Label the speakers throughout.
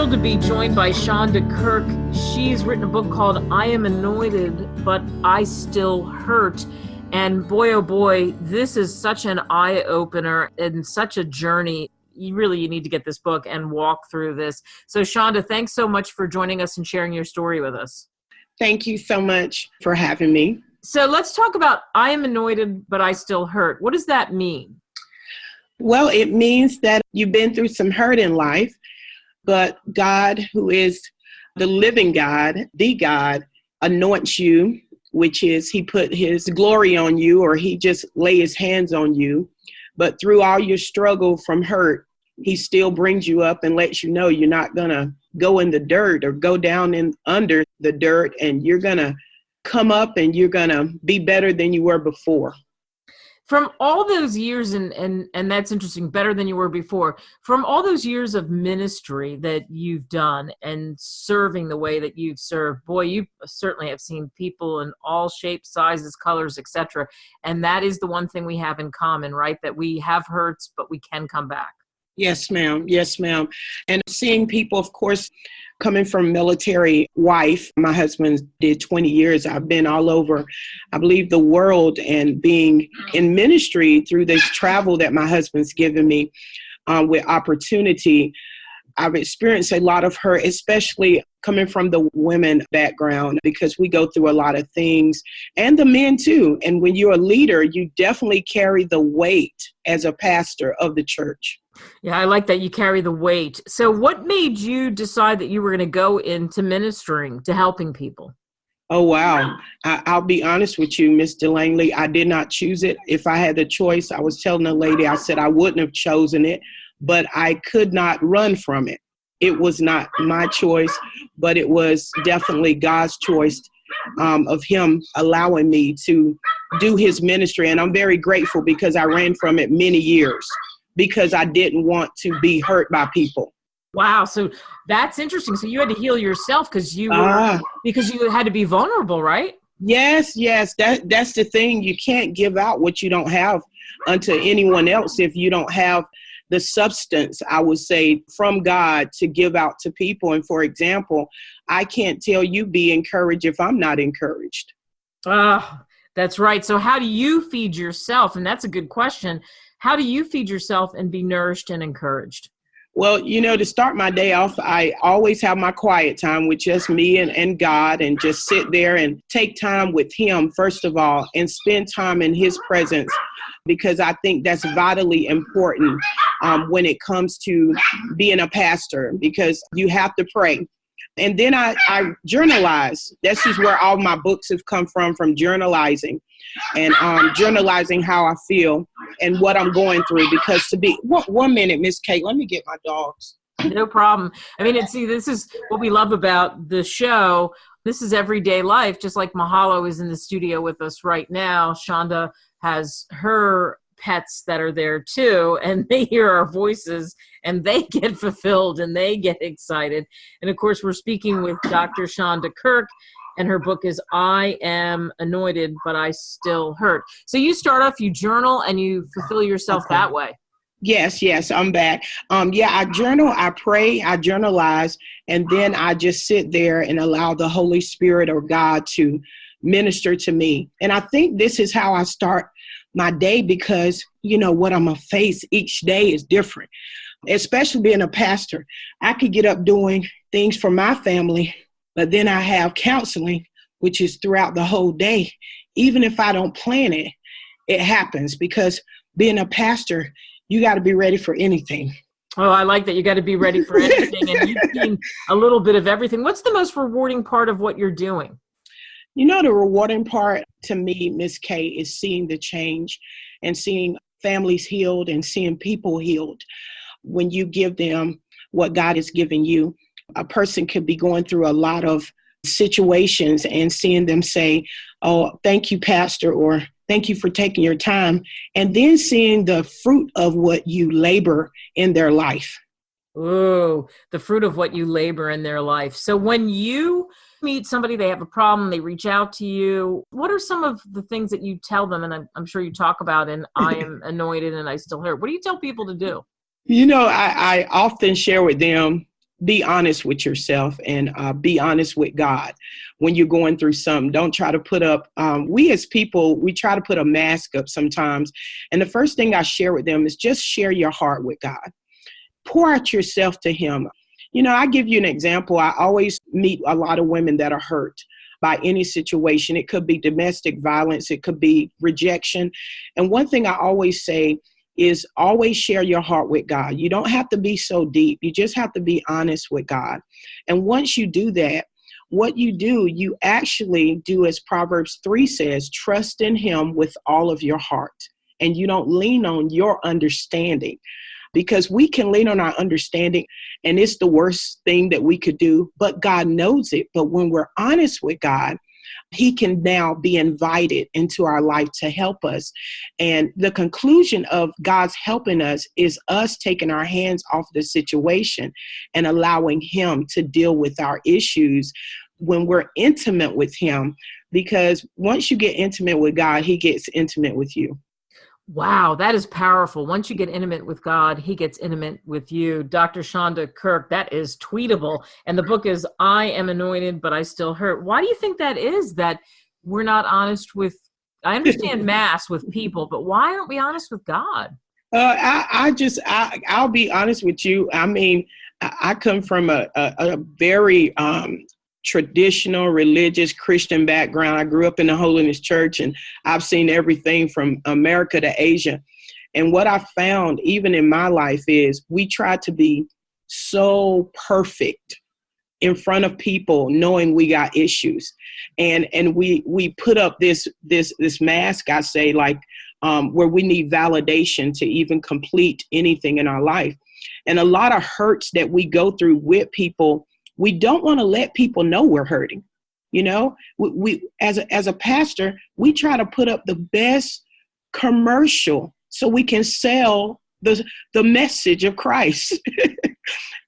Speaker 1: thrilled to be joined by Shonda Kirk. She's written a book called I Am Anointed, But I Still Hurt. And boy, oh boy, this is such an eye-opener and such a journey. You need to get this book and walk through this. So Shonda, thanks so much for joining us and sharing your story with us.
Speaker 2: Thank you so much for having me.
Speaker 1: So let's talk about I am anointed, but I still hurt. What does that mean?
Speaker 2: Well, it means that you've been through some hurt in life, but God, who is the living God, the God, anoints you, which is he put his glory on you, or he just lay his hands on you. But through all your struggle from hurt, he still brings you up and lets you know you're not going to go in the dirt or go down in under the dirt, and you're going to come up and you're going to be better than you were before.
Speaker 1: From all those years, and that's interesting, better than you were before, from all those years of ministry that you've done and serving the way that you've served, boy, you certainly have seen people in all shapes, sizes, colors, etc. And that is the one thing we have in common, right? That we have hurts, but we can come back.
Speaker 2: Yes, ma'am. Yes, ma'am. And seeing people, of course, coming from military wife, my husband did 20 years. I've been all over, I believe, the world, and being in ministry through this travel that my husband's given me with opportunity. I've experienced a lot of hurt, especially coming from the women background, because we go through a lot of things, and the men too. And when you're a leader, you definitely carry the weight as a pastor of the church.
Speaker 1: Yeah, I like that you carry the weight. So what made you decide that you were going to go into ministering, to helping people?
Speaker 2: Oh, wow. I'll be honest with you, Miss Delaney. I did not choose it. If I had the choice, I was telling the lady, I said I wouldn't have chosen it, but I could not run from it. It was not my choice, but it was definitely God's choice of him allowing me to do his ministry. And I'm very grateful, because I ran from it many years because I didn't want to be hurt by people.
Speaker 1: Wow. So that's interesting. So you had to heal yourself because you had to be vulnerable, right?
Speaker 2: Yes. That's the thing. You can't give out what you don't have unto anyone else if you don't have the substance, I would say, from God to give out to people. And for example, I can't tell you be encouraged if I'm not encouraged.
Speaker 1: That's right. So how do you feed yourself? And that's a good question. How do you feed yourself and be nourished and encouraged?
Speaker 2: Well, to start my day off, I always have my quiet time with just me and God, and just sit there and take time with him, first of all, and spend time in his presence, because I think that's vitally important when it comes to being a pastor, because you have to pray. And then I journalize. This is where all my books have come from journalizing, and journalizing how I feel and what I'm going through. Because one minute, Miss Kate, let me get my dogs.
Speaker 1: No problem. I mean, this is what we love about the show. This is everyday life, just like Mahalo is in the studio with us right now. Shonda has her pets that are there too, and they hear our voices and they get fulfilled and they get excited. And of course, we're speaking with Dr. Shonda Kirk, and her book is I Am Anointed, But I Still Hurt. So you start off, you journal, and you fulfill yourself that way.
Speaker 2: Yes, I'm back. I journal, I pray, I journalize, and then I just sit there and allow the Holy Spirit or God to minister to me. And I think this is how I start my day, because what I'm gonna face each day is different, especially being a pastor. I could get up doing things for my family, but then I have counseling, which is throughout the whole day. Even if I don't plan it, it happens, because being a pastor, you got to be ready for anything.
Speaker 1: Oh, I like that. You got to be ready for anything, and you've seen a little bit of everything. What's the most rewarding part of what you're doing?
Speaker 2: The rewarding part to me, Miss K, is seeing the change and seeing families healed and seeing people healed. When you give them what God has given you, a person could be going through a lot of situations, and seeing them say, oh, thank you, Pastor, or thank you for taking your time. And then seeing the fruit of what you labor in their life.
Speaker 1: Ooh, the fruit of what you labor in their life. So when you meet somebody, they have a problem, they reach out to you, what are some of the things that you tell them? And I'm sure you talk about in I Am Anointed and I Still Hurt. What do you tell people to do?
Speaker 2: I often share with them be honest with yourself and be honest with God when you're going through something. Don't try to put up, we as people, we try to put a mask up sometimes. And the first thing I share with them is just share your heart with God. Pour out yourself to him. You know, I give you an example. I always meet a lot of women that are hurt by any situation. It could be domestic violence. It could be rejection. And one thing I always say is always share your heart with God. You don't have to be so deep. You just have to be honest with God. And once you do that, what you do, you actually do as Proverbs 3 says, trust in him with all of your heart. And you don't lean on your understanding, because we can lean on our understanding and it's the worst thing that we could do, but God knows it. But when we're honest with God, he can now be invited into our life to help us. And the conclusion of God's helping us is us taking our hands off the situation and allowing him to deal with our issues when we're intimate with him. Because once you get intimate with God, he gets intimate with you.
Speaker 1: Wow, that is powerful. Once you get intimate with God, he gets intimate with you. Dr. Shonda Kirk, that is tweetable. And the book is I Am Anointed, But I Still Hurt. Why do you think that is, that we're not honest with, I understand mass with people, but why aren't we honest with God?
Speaker 2: I'll be honest with you. I mean, I come from a very traditional religious Christian background. I grew up in the Holiness Church, and I've seen everything from America to Asia. And what I found even in my life is we try to be so perfect in front of people, knowing we got issues. And we put up this mask, I say, like where we need validation to even complete anything in our life. And a lot of hurts that we go through with people, we don't want to let people know we're hurting. You know, we as a pastor, we try to put up the best commercial so we can sell the message of Christ.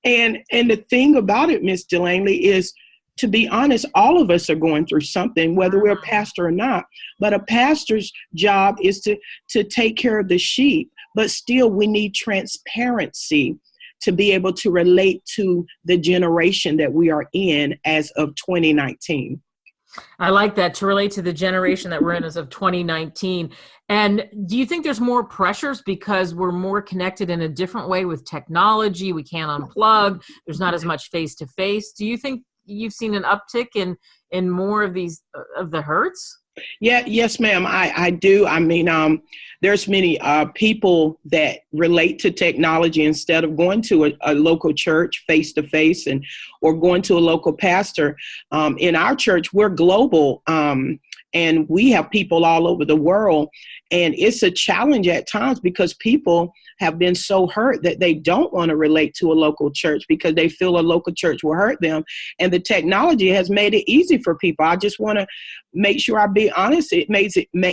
Speaker 2: and the thing about it, Miss Delaney, is, to be honest, all of us are going through something, whether we're a pastor or not. But a pastor's job is to take care of the sheep. But still, we need transparency to be able to relate to the generation that we are in as of 2019.
Speaker 1: I like that, to relate to the generation that we're in as of 2019. And do you think there's more pressures because we're more connected in a different way with technology? We can't unplug. There's not as much face-to-face. Do you think you've seen an uptick in more of these, of the hurts?
Speaker 2: Yeah, yes, ma'am. I do. I mean, there's many people that relate to technology instead of going to a local church face to face or going to a local pastor. In our church, we're global, and we have people all over the world. And it's a challenge at times because people have been so hurt that they don't want to relate to a local church because they feel a local church will hurt them. And the technology has made it easy for people. I just want to make sure I be honest. It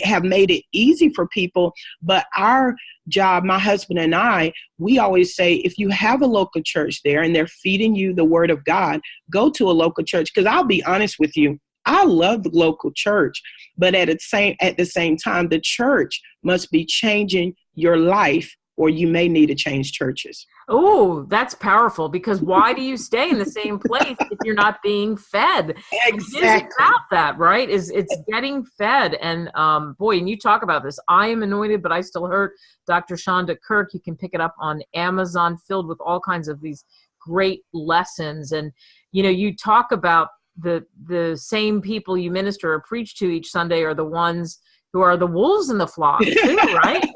Speaker 2: have made it easy for people. But our job, my husband and I, we always say, if you have a local church there and they're feeding you the word of God, go to a local church. Because I'll be honest with you, I love the local church, but at the same time, the church must be changing your life, or you may need to change churches.
Speaker 1: Oh, that's powerful, because why do you stay in the same place if you're not being fed?
Speaker 2: Exactly.
Speaker 1: It's about that, right? It's getting fed. And boy, and you talk about this, I Am Anointed, But I Still Hurt, Dr. Shonda Kirk. You can pick it up on Amazon, filled with all kinds of these great lessons. And, you know, you talk about the same people you minister or preach to each Sunday are the ones who are the wolves in the flock too, right?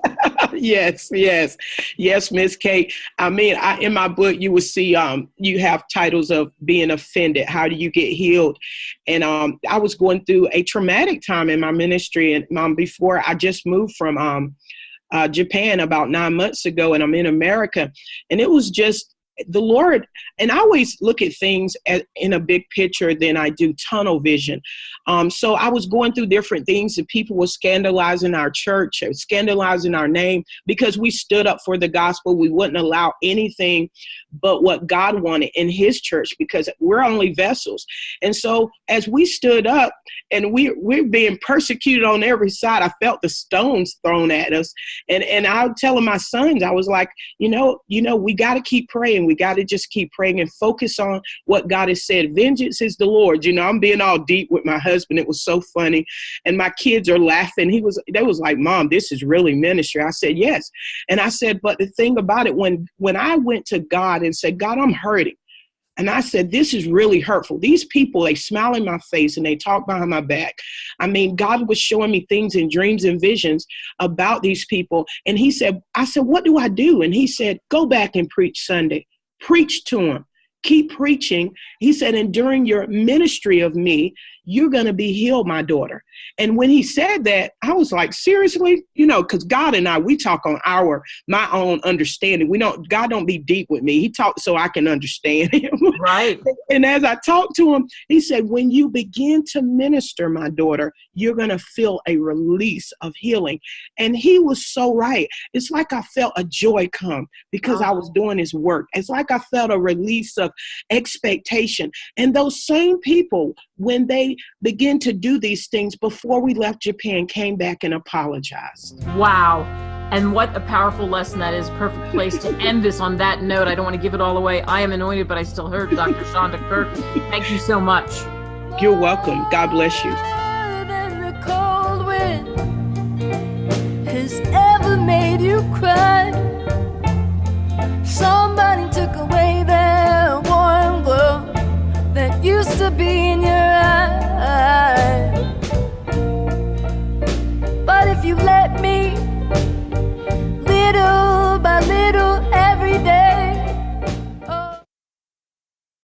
Speaker 2: Yes, Miss Kate. I mean, in my book, you will see you have titles of being offended. How do you get healed? And I was going through a traumatic time in my ministry, and before I just moved from Japan about 9 months ago, and I'm in America, and it was just the Lord. And I always look at things in a big picture than I do tunnel vision. So I was going through different things, and people were scandalizing our church, scandalizing our name, because we stood up for the gospel. We wouldn't allow anything but what God wanted in his church, because we're only vessels. And so as we stood up and we're being persecuted on every side, I felt the stones thrown at us. And I was telling my sons, I was like, you know, we got to keep praying. thing. We got to just keep praying and focus on what God has said. Vengeance is the Lord. You know, I'm being all deep with my husband. It was so funny. And my kids are laughing. They was like, Mom, this is really ministry. I said, yes. And I said, but the thing about it, when I went to God and said, God, I'm hurting. And I said, this is really hurtful. These people, they smile in my face and they talk behind my back. I mean, God was showing me things in dreams and visions about these people. And I said, what do I do? And he said, go back and preach Sunday. Preach to them. Keep preaching. He said, and during your ministry of me, you're going to be healed, my daughter. And when he said that, I was like, seriously? You know, because God and I, we talk on my own understanding. God don't be deep with me. He talks so I can understand him.
Speaker 1: Right.
Speaker 2: And as I talked to him, he said, when you begin to minister, my daughter, you're going to feel a release of healing. And he was so right. It's like I felt a joy come because I was doing his work. It's like I felt a release of expectation. And those same people, when they begin to do these things, before we left Japan, came back and apologized.
Speaker 1: Wow. And what a powerful lesson that is. Perfect place to end this on that note. I don't want to give it all away. I am anointed, but I still heard Dr. Shonda Kirk. Thank you so much.
Speaker 2: You're welcome. God bless you.
Speaker 3: The cold wind has ever made you cry.